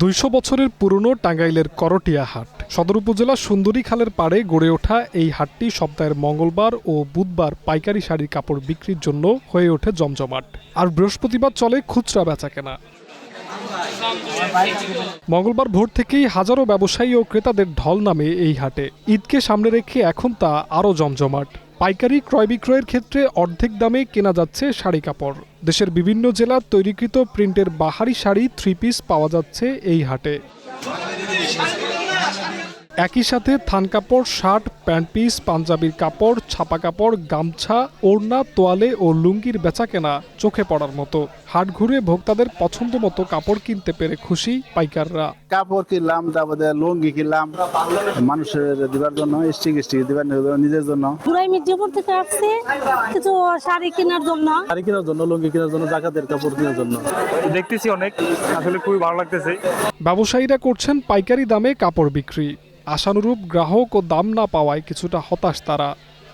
200 বছরের পুরনো টাঙ্গাইলের করটিয়া হাট। সদর উপজেলা সুন্দরী খালের পাড়ে গড়ে ওঠা এই হাটটি সপ্তাহের মঙ্গলবার ও বুধবার পাইকারি শাড়ির কাপড় বিক্রির জন্য হয়ে ওঠে জমজমাট। আর বৃহস্পতিবার চলে খুচরা বেচাকেনা। মঙ্গলবার ভোর থেকেই হাজারো ব্যবসায়ী ও ক্রেতাদের ঢল নামে এই হাটে। ঈদকে সামনে রেখে এখন তা আরও জমজমাট। পাইকারি ক্রয় বিক্রয়ের ক্ষেত্রে অর্ধেক দামে কেনা যাচ্ছে শাড়ি কাপড়। দেশের বিভিন্ন জেলার তৈরিকৃত প্রিন্টের বাহারি শাড়ি 3 পিস পাওয়া যাচ্ছে এই হাটে। একই সাথে থান কাপড়, শার্ট, প্যান্ট পিস, পাঞ্জাবির কাপড়, ছাপা কাপড়, গামছা, ওড়না, তোয়ালে ও লুঙ্গির বেচাকেনা চোখে পড়ার মতো। হাট ঘুরে ভোক্তাদের পছন্দ মতো কাপড় কিনতে পেরে খুশি পাইকাররা। কাপড় কিনলাম, তারপরে লুঙ্গি কিনলাম মানুষের দিবার জন্য, স্টিক দিবার নিজের জন্য। পুরাই মির্জাপুর থেকে আসছে কিছু শাড়ি কেনার জন্য, লুঙ্গি কেনার জন্য, জাকাতের কাপড় কেনার জন্য। দেখতেছি অনেক, আসলে খুবই ভালো লাগতেছে। ব্যবসায়ীরা করছেন পাইকারি দামে কাপড় বিক্রি। আশানুরূপ গ্রাহক ও দাম না পাওয়ায় কিছুটা হতাশ তারা।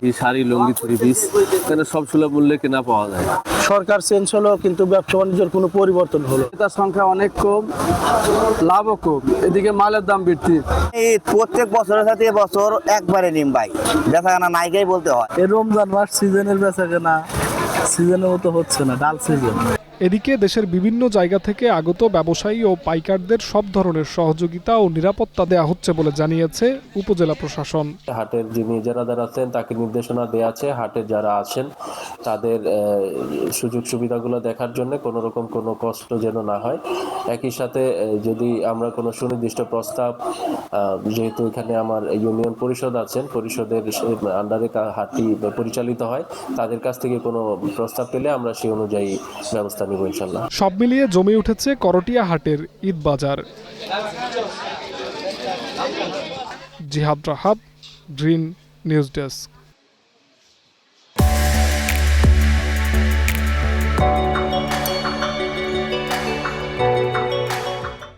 এই শাড়ি, লুঙ্গি, 3 পিস এখানে সব সুলভ মূল্যে কেনা পাওয়া যায়। সরকার চেঞ্জ হলো কিন্তু ব্যবসা বাণিজ্যের কোনো পরিবর্তন হলো। তার সংখ্যা অনেক কম, লাভও কম, এদিকে মালের দাম বৃদ্ধি। এই প্রত্যেক বছরের সাথে বছর একবারে নিম ভাই, বেচাকেনা নাইকাই বলতে হয়। এই রমজান মাস সিজনের বেচাকেনা সিজনের মতো হচ্ছে না, ডাল সিজন। এদিকে দেশের বিভিন্ন জায়গা থেকে আগত ব্যবসায়ী ও পাইকারদের সব ধরনের সহযোগিতা ও নিরাপত্তা দেওয়া হচ্ছে বলে জানিয়েছে উপজেলা প্রশাসন। হাটের যিনি ইজারাদার আছেন তাকে নির্দেশনা দেওয়া আছে হাটে যারা আছেন তাদের সুযোগ সুবিধাগুলো দেখার জন্য কোনো রকম কোনো কষ্ট যেন না হয়। একই সাথে যদি আমরা কোনো সুনির্দিষ্ট প্রস্তাব, যেহেতু এখানে আমার ইউনিয়ন পরিষদ আছেন, পরিষদের আন্ডারে হাটটি পরিচালিত হয়, তাদের কাছ থেকে কোনো প্রস্তাব পেলে আমরা সেই অনুযায়ী ব্যবস্থা নিব ইনশাআল্লাহ। সব মিলিয়ে জমে উঠেছে করটিয়া হাটের ঈদ বাজার। জিহাদ রাহাত, গ্রিন নিউজ ডেস্ক।